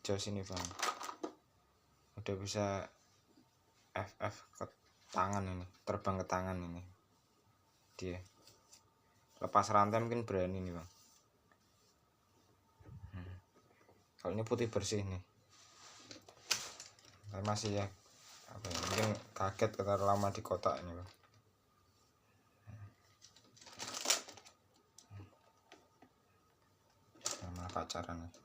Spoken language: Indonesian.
jos ini bang, udah bisa FF ke tangan ini, terbang ke tangan ini dia. Lepas rantai mungkin berani nih bang. Kalau ini putih bersih nih, tapi masih ya apa ya, mungkin kaget karena lama di kotak ini bang. Sama pacaran.